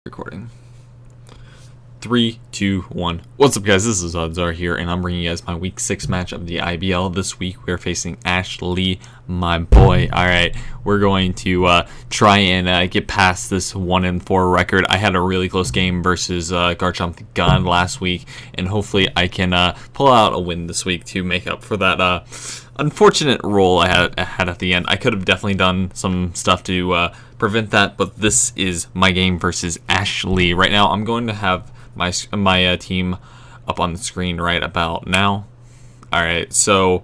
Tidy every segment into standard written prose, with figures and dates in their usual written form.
Recording. 3, 2, 1. What's up, guys? This is Odzar here, and I'm bringing you guys my Week 6 match of the IBL. This week, we're facing Ashley, my boy. Alright, we're going to try and get past this 1-4 record. I had a really close game versus Garchomp the God last week, and hopefully I can pull out a win this week to make up for that unfortunate roll I had at the end. I could have definitely done some stuff to prevent that, but this is my game versus Ashley. Right now, I'm going to have my team up on the screen right about now. Alright, so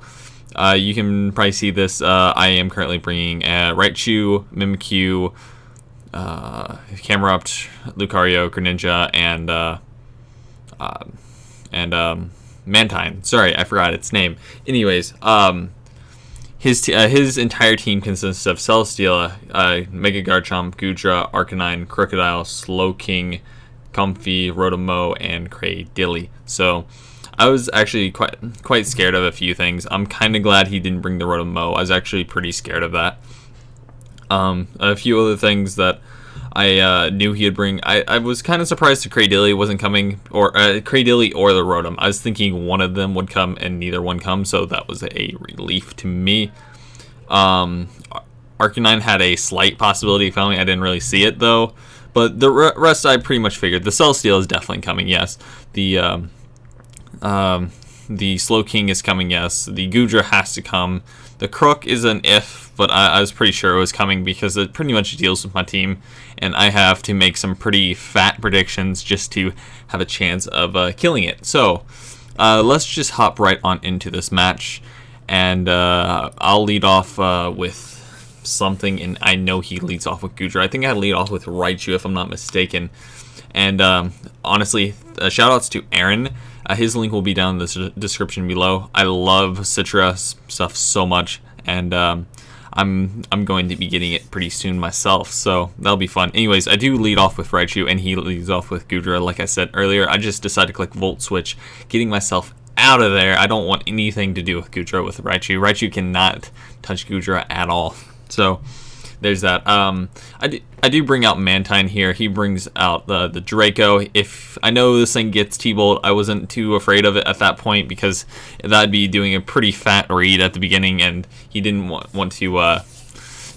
you can probably see this. I am currently bringing Raichu, Mimikyu, Camerupt, Lucario, Greninja, and Mantine. Sorry, I forgot its name. Anyways, his entire team consists of Celesteela, Mega Garchomp, Goodra, Arcanine, Crocodile, Slowking, Comfey, Rotomo, and Cradily. So I was actually quite scared of a few things. I'm kind of glad he didn't bring the Rotomo. I was actually pretty scared of that. A few other things that I knew he'd bring. I was kind of surprised that Cradily wasn't coming, or Cradily or the Rotom. I was thinking one of them would come, and neither one come, so that was a relief to me. Arcanine had a slight possibility of coming. I didn't really see it though, but the rest I pretty much figured. The Celesteela is definitely coming. Yes, the Slowking is coming. Yes, the Goodra has to come. The Crook is an if, but I was pretty sure it was coming because it pretty much deals with my team, and I have to make some pretty fat predictions just to have a chance of killing it. So let's just hop right on into this match, and I'll lead off with something, and I know he leads off with Goodra. I think I lead off with Raichu if I'm not mistaken. And honestly, shout outs to Aaron. His link will be down in the description below. I love Citra stuff so much, and I'm going to be getting it pretty soon myself, so that'll be fun. Anyways, I do lead off with Raichu, and he leads off with Goodra. Like I said earlier, I just decided to click Volt Switch, getting myself out of there. I don't want anything to do with Goodra with Raichu. Raichu cannot touch Goodra at all. So there's that. I do bring out Mantine here. He brings out the Draco. If I know this thing gets T-Bolt, I wasn't too afraid of it at that point because that'd be doing a pretty fat read at the beginning, and he didn't want to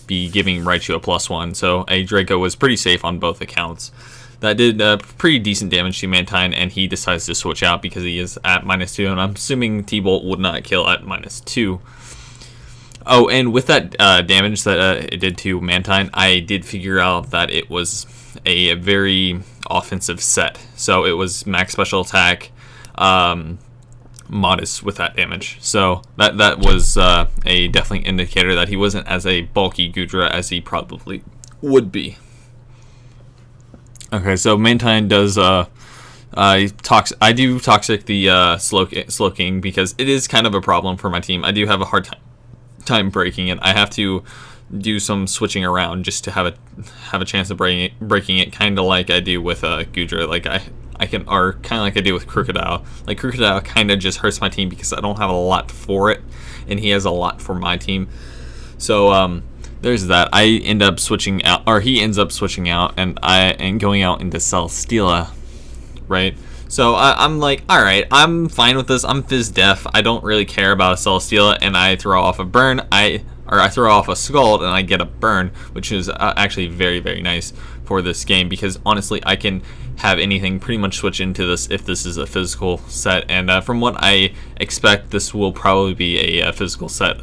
be giving Raichu a +1. So a Draco was pretty safe on both accounts. That did pretty decent damage to Mantine, and he decides to switch out because he is at -2, and I'm assuming T-Bolt would not kill at -2. Oh, and with that damage that it did to Mantine, I did figure out that it was a very offensive set. So it was max special attack, modest with that damage. So that was a definitely indicator that he wasn't as a bulky Goodra as he probably would be. Okay, so Mantine does I do toxic the Slowking because it is kind of a problem for my team. I do have a hard time breaking it. I have to do some switching around just to have a chance of breaking it, kind of like I do with Goodra. Like I can, or kind of like I do with Crocodile. Like Crocodile kind of just hurts my team because I don't have a lot for it, and he has a lot for my team. So there's that. I end up switching out, or he ends up switching out, and I am going out into Celesteela, right? So I'm like, alright, I'm fine with this. I'm Fizz Def. I don't really care about a Celesteela, and I throw off a burn. I throw off a Scald, and I get a burn, which is actually very, very nice for this game because honestly, I can have anything pretty much switch into this if this is a physical set. And from what I expect, this will probably be a physical set.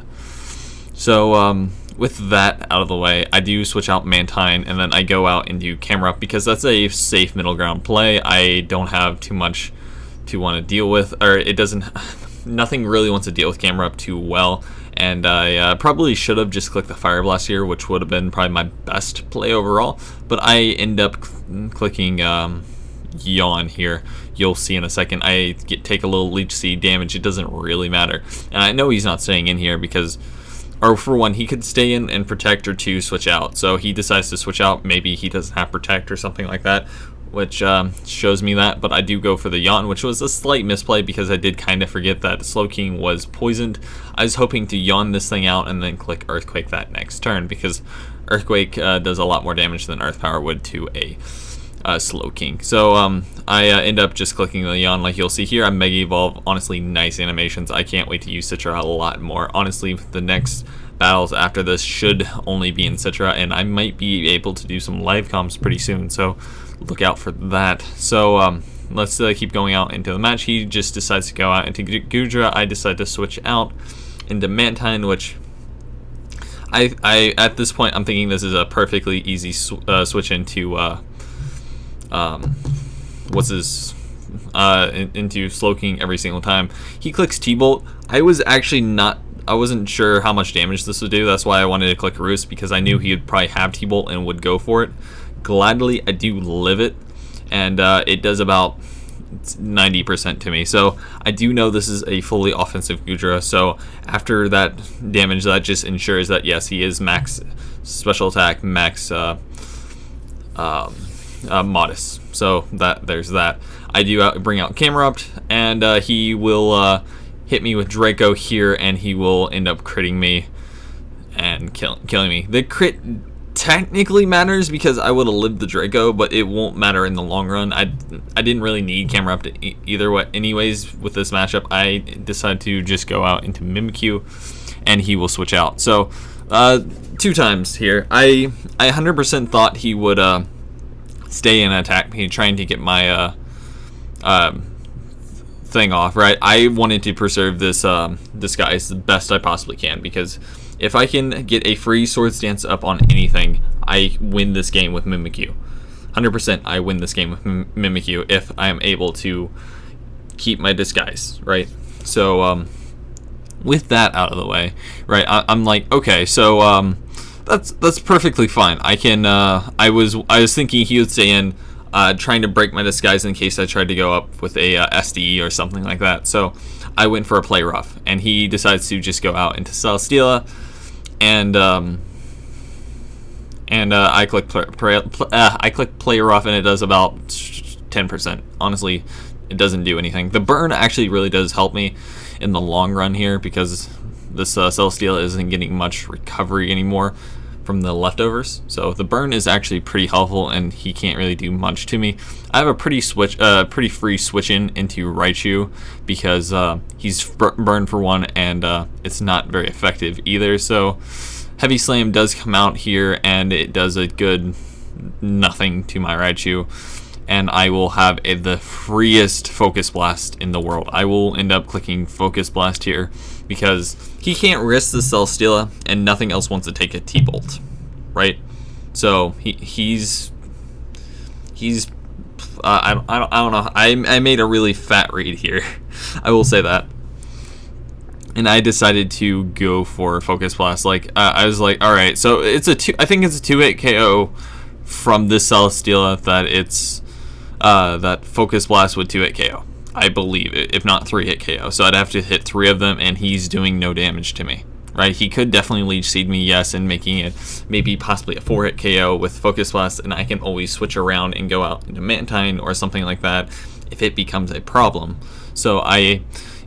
So with that out of the way, I do switch out Mantine, and then I go out and do Camerupt because that's a safe middle ground play. I don't have too much to want to deal with, or it doesn't. Nothing really wants to deal with Camerupt too well, and I probably should have just clicked the Fire Blast here, which would have been probably my best play overall. But I end up clicking Yawn here. You'll see in a second. I take a little Leech Seed damage. It doesn't really matter, and I know he's not staying in here because. Or for one, he could stay in and protect, or two, switch out. So he decides to switch out. Maybe he doesn't have protect or something like that, which shows me that. But I do go for the Yawn, which was a slight misplay because I did kind of forget that Slowking was poisoned. I was hoping to Yawn this thing out and then click Earthquake that next turn because Earthquake does a lot more damage than Earth Power would to a Slow King. So I end up just clicking the Yawn like you'll see here. I'm Mega Evolve. Honestly, nice animations. I can't wait to use Citra a lot more. Honestly, the next battles after this should only be in Citra, and I might be able to do some live comms pretty soon, so look out for that. So let's keep going out into the match. He just decides to go out into Gudra. I decide to switch out into Mantine, which I at this point I'm thinking this is a perfectly easy switch into what's his into Slowking every single time. He clicks T-Bolt. I wasn't sure how much damage this would do. That's why I wanted to click Roost, because I knew he would probably have T-Bolt and would go for it. Gladly, I do live it, and it does about 90% to me. So I do know this is a fully offensive Gudra. So after that damage, that just ensures that yes, he is max special attack, max modest. So there's that. I do bring out Camerupt, and he will hit me with Draco here, and he will end up critting me and killing me. The crit technically matters because I would have lived the Draco, but it won't matter in the long run. I didn't really need Camerupt either way. Anyways, with this matchup, I decided to just go out into Mimikyu, and he will switch out. So 2 times here. I 100% thought he would stay and attack me, trying to get my thing off, right? I wanted to preserve this disguise the best I possibly can, because if I can get a free Swords Dance up on anything, I win this game with Mimikyu. 100% I win this game with Mimikyu if I am able to keep my disguise, right? So with that out of the way, right, I'm like, okay, so that's perfectly fine. I can I was thinking he would stay in, trying to break my disguise in case I tried to go up with a SDE or something like that. So I went for a play rough, and he decides to just go out into Celesteela, and I click play rough, and it does about 10%. Honestly, it doesn't do anything. The burn actually really does help me in the long run here, because this Celesteela isn't getting much recovery anymore from the leftovers, so the burn is actually pretty helpful, and he can't really do much to me. I have a pretty free switch into Raichu, because he's burned for 1, and it's not very effective either. So Heavy Slam does come out here, and it does a good nothing to my Raichu, and I will have the freest Focus Blast in the world. I will end up clicking Focus Blast here, because he can't risk the Celesteela, and nothing else wants to take a T-Bolt, right? So he's I don't know. I made a really fat read here. I will say that. And I decided to go for Focus Blast. Like I was like, all right, so it's I think it's a 2-hit KO from this Celesteela, that it's that Focus Blast would 2-hit KO. I believe it, if not 3-hit KO. So I'd have to hit 3 of them, and he's doing no damage to me, right? He could definitely Leech Seed me, yes, and making it maybe possibly a 4-hit KO with Focus Blast, and I can always switch around and go out into Mantine or something like that if it becomes a problem. So I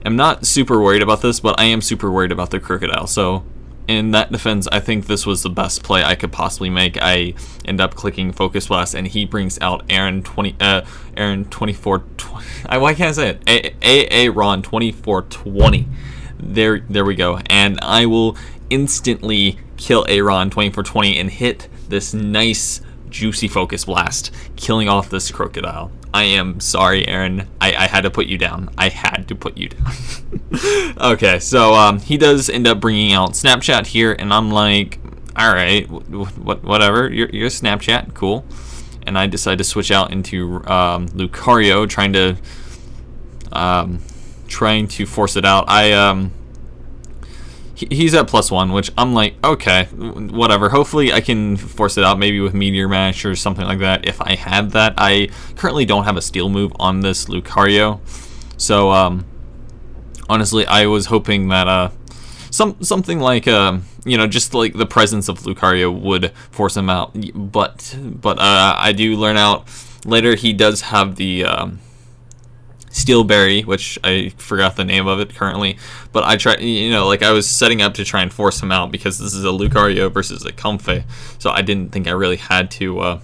am not super worried about this, but I am super worried about the Crocodile. So in that defense, I think this was the best play I could possibly make. I end up clicking Focus Blast, and he brings out Aaron 2420. Why can't I say it? Aaron 2420. There we go. And I will instantly kill Aaron 2420 and hit this nice juicy Focus Blast, killing off this Crocodile. I am sorry, Aaron. I had to put you down. I had to put you down. Okay, so he does end up bringing out Snapchat here, and I'm like, all right, whatever. You're Snapchat, cool. And I decide to switch out into Lucario, trying to force it out. He's at +1, which I'm like, okay, whatever. Hopefully I can force it out, maybe with Meteor Mash or something like that, if I had that. I currently don't have a Steel move on this Lucario, so honestly, I was hoping that something like just like the presence of Lucario would force him out. But I do learn out later he does have the Steel Berry, which I forgot the name of it currently, but I tried, like I was setting up to try and force him out because this is a Lucario versus a Comfey, so I didn't think I really had to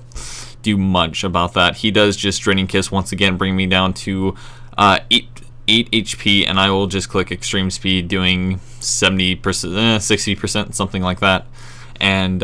do much about that. He does just Draining Kiss once again, bring me down to 8 HP, and I will just click Extreme Speed, doing 70%, 60%, something like that, and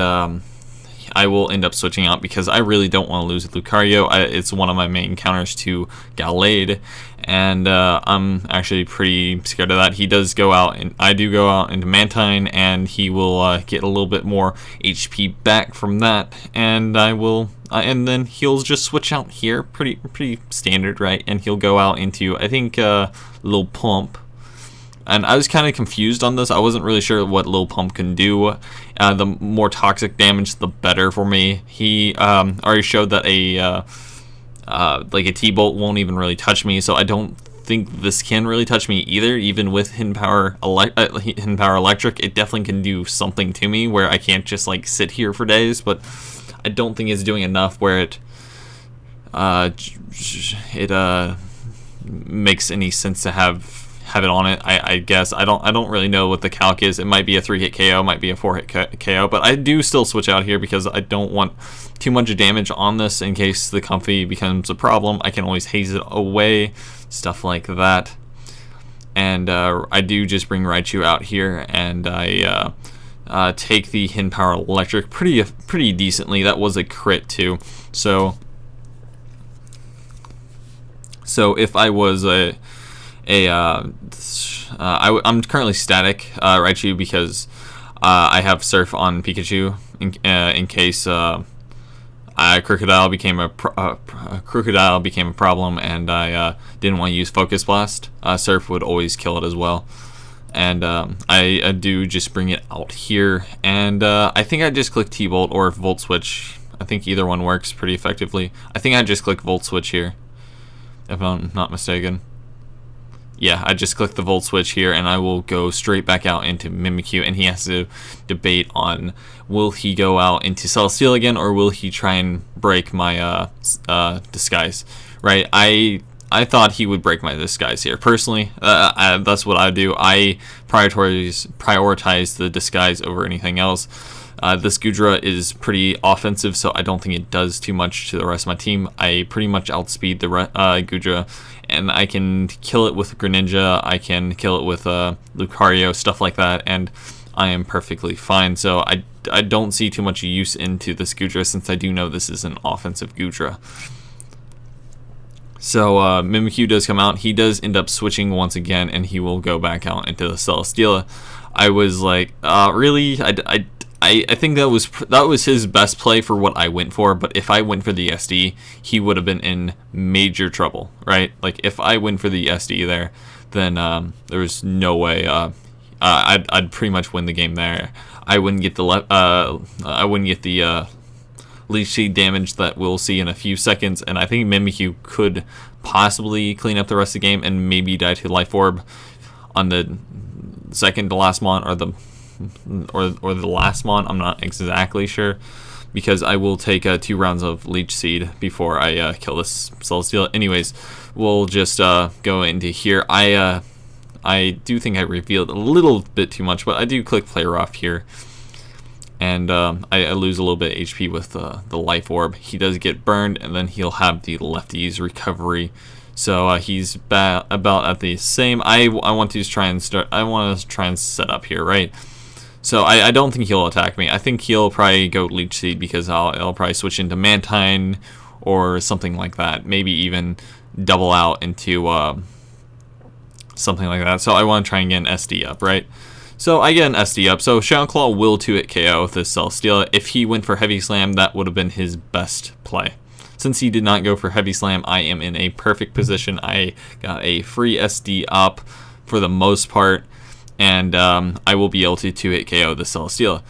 I will end up switching out because I really don't want to lose Lucario. It's one of my main counters to Gallade, and I'm actually pretty scared of that. He does go out, and I do go out into Mantine, and he will get a little bit more HP back from that, and I will, and then he'll just switch out here, pretty standard, right? And he'll go out into, I think, Lil Pump. And I was kind of confused on this. I wasn't really sure what Lil Pump can do. The more toxic damage, the better for me. He already showed that like a T-Bolt won't even really touch me, so I don't think this can really touch me either. Even with Hidden Power Electric, it definitely can do something to me where I can't just like sit here for days. But I don't think it's doing enough where it makes any sense to have it on it. I guess I don't really know what the calc is. It might be a 3-hit KO, might be a 4-hit KO, but I do still switch out here because I don't want too much damage on this in case the Comfy becomes a problem. I can always haze it away, stuff like that. And I do just bring Raichu out here, and I take the Hidden Power Electric pretty decently. That was a crit too. So if I was I'm currently static Raichu because I have Surf on Pikachu in case Crocodile became a problem, and I didn't want to use Focus Blast. Surf would always kill it as well, and I do just bring it out here, and I think I just click T-Bolt or Volt Switch. I think either one works pretty effectively. I think I just click Volt Switch here, if I'm not mistaken. Yeah, I just click the Volt Switch here, and I will go straight back out into Mimikyu, and he has to debate on, will he go out into Celesteela again, or will he try and break my Disguise, right? I thought he would break my Disguise here. Personally, that's what I do. I prioritize the Disguise over anything else. This Goodra is pretty offensive, so I don't think it does too much to the rest of my team. I pretty much outspeed the Goodra, and I can kill it with Greninja, I can kill it with Lucario, stuff like that, and I am perfectly fine. So I don't see too much use into this Goodra, since I do know this is an offensive Goodra. So Mimikyu does come out. He does end up switching once again, and he will go back out into the Celesteela. I was like, really? I think that was his best play for what I went for, but if I went for the SD, he would have been in major trouble, right? Like, if I went for the SD there, then there was no way I'd pretty much win the game there. I wouldn't get the Leech Seed damage that we'll see in a few seconds, and I think Mimikyu could possibly clean up the rest of the game and maybe die to Life Orb on the second to last mon, or the last mon. I'm not exactly sure, because I will take 2 rounds of Leech Seed before I kill this Celesteela. Anyways, we'll just go into here. I do think I revealed a little bit too much, but I do click Player Off here, and I lose a little bit of HP with the Life Orb. He does get burned, and then he'll have the Lefty's recovery. So he's about at the same. I want to try and start. I want to try and set up here, right? So I don't think he'll attack me. I think he'll probably go Leech Seed, because I'll probably switch into Mantine or something like that. Maybe even double out into something like that. So I want to try and get an SD up, right? So I get an SD up. So Shadow Claw will 2-hit KO with this Celesteela. If he went for Heavy Slam, that would have been his best play. Since he did not go for Heavy Slam, I am in a perfect position. I got a free SD up for the most part, and I will be able to 2-hit KO the Celesteela.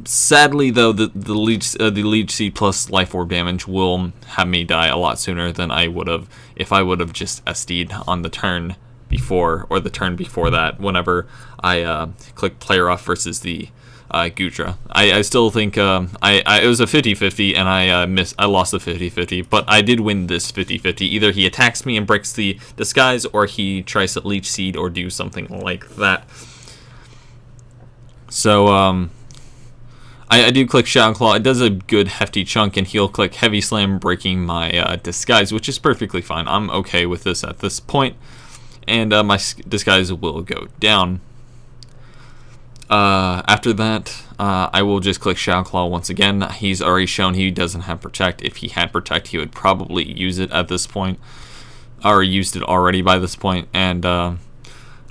Sadly, though, the Leech Seed plus Life Orb damage will have me die a lot sooner than I would have if I would have just SD'd on the turn before, or the turn before that, whenever I click Player Off versus the Goodra. I still think it was a 50-50, and I lost the 50-50, but I did win this 50-50. Either he attacks me and breaks the Disguise, or he tries to Leech Seed or do something like that. So I do click Shadow Claw. It does a good hefty chunk, and he'll click Heavy Slam, breaking my disguise, which is perfectly fine. I'm okay with this at this point, and my disguise will go down. After that, I will just click Shadow Claw once again. He's already shown he doesn't have Protect. If he had Protect, he would probably use it at this point, or used it already by this point, and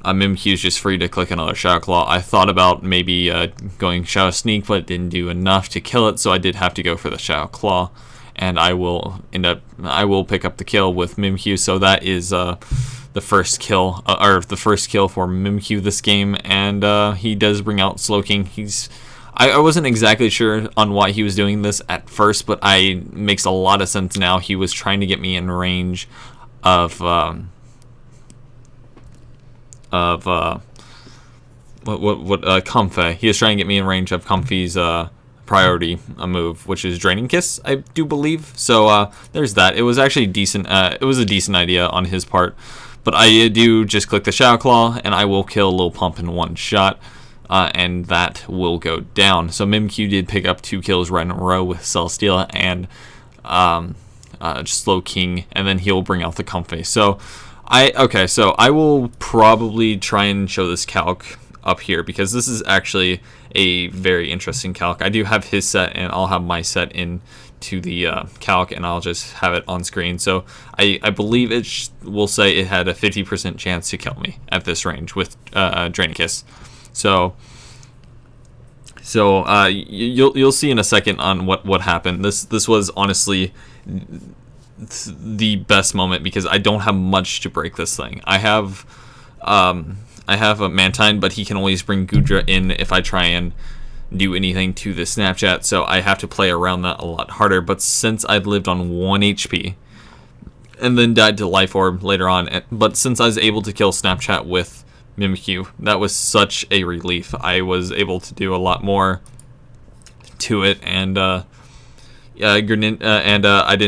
Mimikyu is just free to click another Shadow Claw. I thought about maybe going Shadow Sneak, but it didn't do enough to kill it, so I did have to go for the Shadow Claw, and I will pick up the kill with Mimikyu. So that is the first kill, for Mimikyu this game, and he does bring out Slowking. I wasn't exactly sure on why he was doing this at first, but it makes a lot of sense now. He was trying to get me in range of Comfey. He was trying to get me in range of Comfey's priority move, which is Draining Kiss, I do believe. So there's that. It was actually decent. It was a decent idea on his part, but I do just click the Shadow Claw, and I will kill Lil Pump in one shot, and that will go down. So Mimikyu did pick up 2 kills right in a row with Celesteela and Slowking, and then he'll bring out the Comfey. So I will probably try and show this calc up here, because this is actually a very interesting calc. I do have his set, and I'll have my set into the calc, and I'll just have it on screen. So I believe it will say it had a 50% chance to kill me at this range with Draining Kiss. So you'll see in a second on what happened. This was honestly the best moment, because I don't have much to break this thing. I have a Mantine, but he can always bring Goodra in if I try and do anything to the Snapchat, so I have to play around that a lot harder. But since I'd lived on 1 HP and then died to Life Orb later on, but since I was able to kill Snapchat with Mimikyu, that was such a relief. I was able to do a lot more to it, and I didn't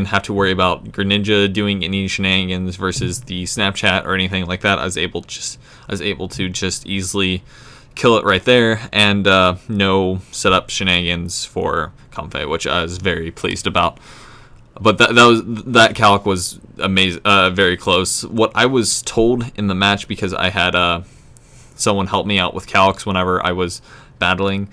have to worry about Greninja doing any shenanigans versus the Snapchat or anything like that. I was able to just easily kill it right there, and no setup shenanigans for Comfey, which I was very pleased about. But that calc was amazing, very close. What I was told in the match, because I had someone help me out with calcs whenever I was battling,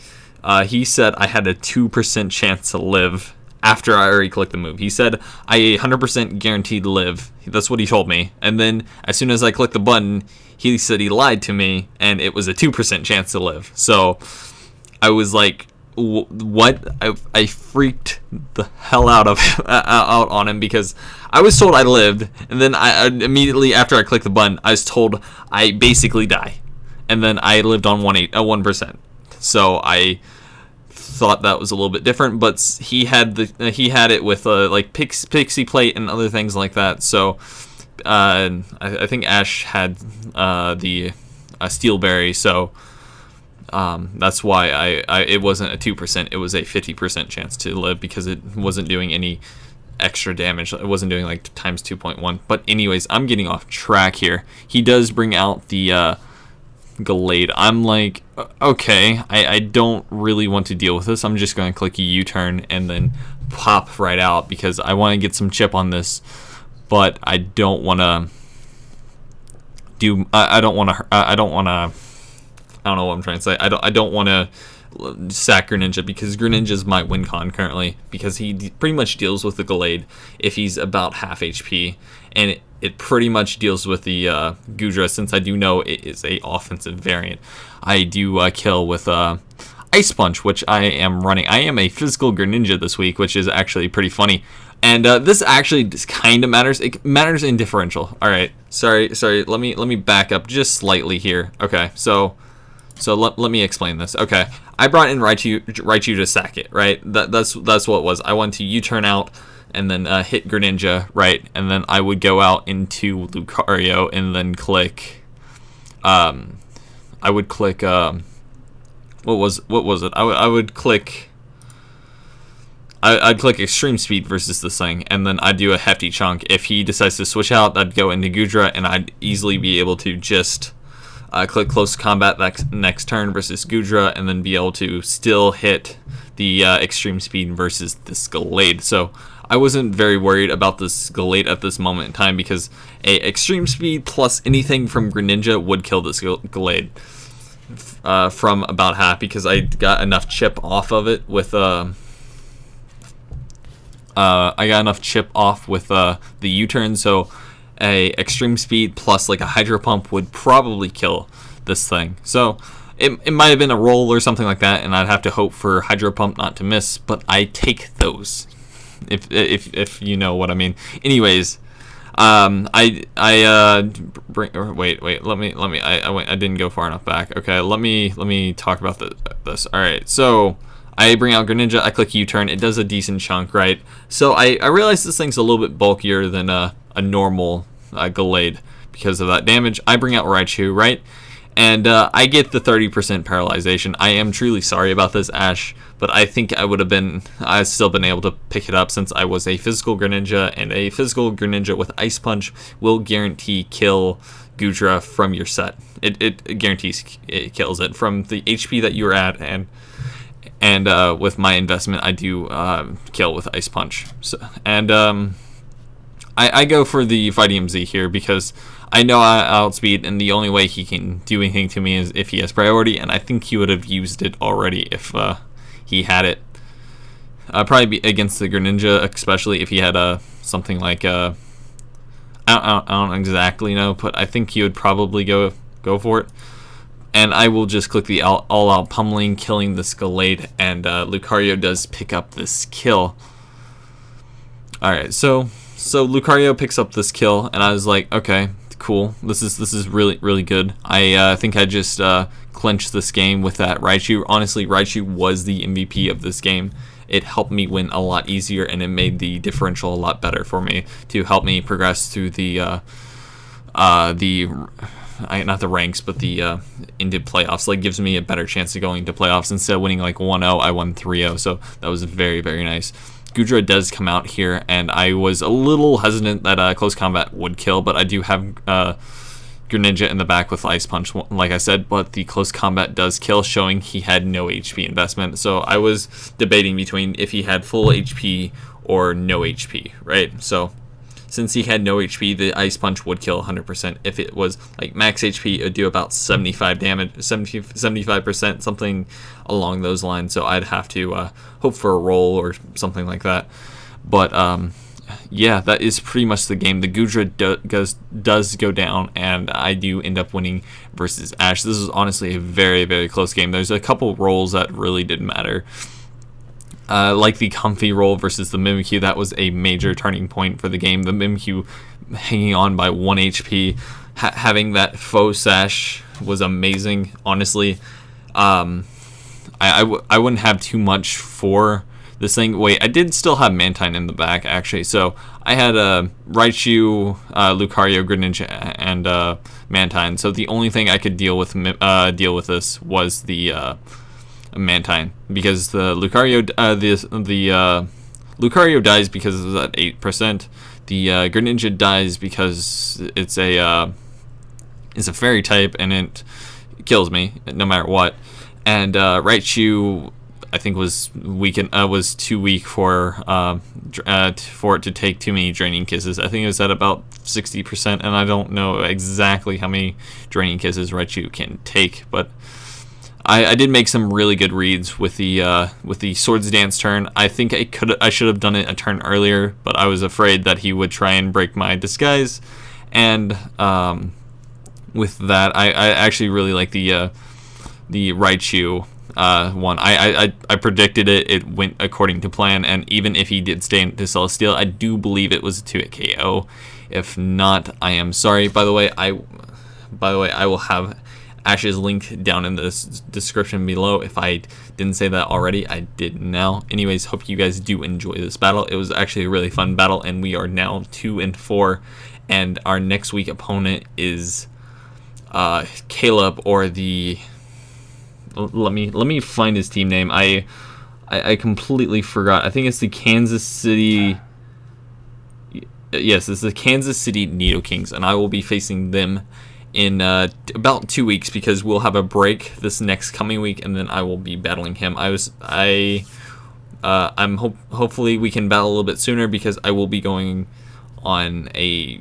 he said I had a 2% chance to live after I already clicked the move. He said I 100% guaranteed to live. That's what he told me. And then as soon as I clicked the button, he said he lied to me, and it was a 2% chance to live. So I was like, what? I freaked the hell out on him, because I was told I lived, and then I immediately after I clicked the button, I was told I basically die, and then I lived on 1%. So I thought that was a little bit different, but he had it with like Pixie Plate and other things like that. So I think Ash had the Steel Berry, so that's why it wasn't a 2%, it was a 50% chance to live, because it wasn't doing any extra damage. It wasn't doing like times 2.1. But anyways, I'm getting off track here. He does bring out the Gallade. I'm like, okay, I don't really want to deal with this. I'm just going to click a U-turn and then pop right out, because I want to get some chip on this, but I don't want to I don't know what I'm trying to say. I don't want to sack Greninja, because Greninja's my win con currently, because he pretty much deals with the Gallade if he's about half HP, and it pretty much deals with the Goodra, since I do know it is a offensive variant. I do kill with Ice Punch, which I am running. I am a physical Greninja this week, which is actually pretty funny. And this actually just kind of matters. It matters in differential. All right, sorry. Let me back up just slightly here. Okay, so let me explain this. Okay, I brought in Raichu to sack it, right? That's what it was. I wanted to U-turn out and then hit Greninja, right? And then I would go out into Lucario and then click. I would click. What was it? I would click. I'd click Extreme Speed versus this thing, and then I'd do a hefty chunk. If he decides to switch out, I'd go into Goodra, and I'd easily be able to just click close combat next turn versus Gudra, and then be able to still hit the extreme speed versus this Gallade. So I wasn't very worried about this Gallade at this moment in time, because a extreme speed plus anything from Greninja would kill this Gallade from about half, because I got enough chip off of it with the U-turn, so a extreme speed plus like a Hydro Pump would probably kill this thing. So it might have been a roll or something like that, and I'd have to hope for Hydro Pump not to miss, but I take those, if you know what I mean. Anyways, I didn't go far enough back. Okay, let me talk about this. All right, so I bring out Greninja, I click U-turn, it does a decent chunk, right? So I realize this thing's a little bit bulkier than a normal Gallade because of that damage. I bring out Raichu, right? And I get the 30% paralyzation. I am truly sorry about this, Ash, but I think I've still been able to pick it up, since I was a physical Greninja, and a physical Greninja with Ice Punch will guarantee kill Gudra from your set. It guarantees it kills it from the HP that you're at, and with my investment, I do kill with Ice Punch. So, and I go for the Fighting MZ here, because I know I outspeed, and the only way he can do anything to me is if he has priority, and I think he would have used it already if he had it. Probably be against the Greninja, especially if he had something like I don't exactly know, but I think he would probably go for it. And I will just click the all-out pummeling, killing this Gallade, and Lucario does pick up this kill. Alright, so Lucario picks up this kill, and I was like, okay, cool. This is really, really good. I think I just clinched this game with that Raichu. Honestly, Raichu was the MVP of this game. It helped me win a lot easier, and it made the differential a lot better for me to help me progress through the not the ranks, but the into playoffs. Like, gives me a better chance of going to playoffs. Instead of winning like 1-0, I won 3-0, so that was very, very nice. Gudra does come out here, and I was a little hesitant that close combat would kill, but I do have Greninja in the back with Ice Punch, like I said, but the close combat does kill, showing he had no HP investment. So I was debating between if he had full HP or no HP, right? So since he had no HP, the Ice Punch would kill 100%. If it was like max HP, it would do about 75 damage, 75%, something along those lines. So I'd have to hope for a roll or something like that. But yeah, that is pretty much the game. The Gudra does go down, and I do end up winning versus Ash. This is honestly a very, very close game. There's a couple rolls that really didn't matter. Like the Comfy roll versus the Mimikyu, that was a major turning point for the game. The Mimikyu hanging on by 1 HP, having that faux sash was amazing, honestly. I wouldn't have too much for this thing. Wait, I did still have Mantine in the back, actually. So I had Raichu, Lucario, Greninja, and Mantine. So the only thing I could deal with this was the Mantine, because the Lucario Lucario dies because of that 8%. The Greninja dies because it's a fairy type, and it kills me no matter what. And Raichu, I think, was too weak for it to take too many Draining Kisses. I think it was at about 60%, and I don't know exactly how many Draining Kisses Raichu can take, but I did make some really good reads with the Swords Dance turn. I think I should have done it a turn earlier, but I was afraid that he would try and break my disguise, and with that, I actually really like the Raichu one. I predicted it. It went according to plan, and even if he did stay into Celesteal, I do believe it was a 2-hit KO. If not, I am sorry. By the way, I will have Ash's link down in the description below. If I didn't say that already, I did now. Anyways, hope you guys do enjoy this battle. It was actually a really fun battle, and we are now 2-4, and our next week opponent is Caleb, or the let me find his team name. I completely forgot. I think it's the Kansas City. Yes, it's the Kansas City Nido Kings, and I will be facing them in about 2 weeks, because we'll have a break this next coming week, and then I will be battling him. Hopefully we can battle a little bit sooner, because I will be going on a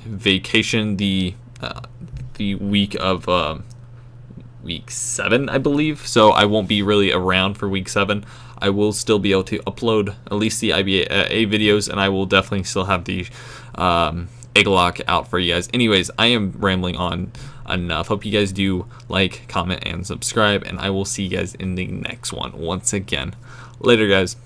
vacation the week of week 7, I believe. So I won't be really around for week 7. I will still be able to upload at least the IBA videos, and I will definitely still have the egg lock out for you guys. Anyways, I am rambling on enough. Hope you guys do like, comment, and subscribe, and I will see you guys in the next one. Once again, later, guys.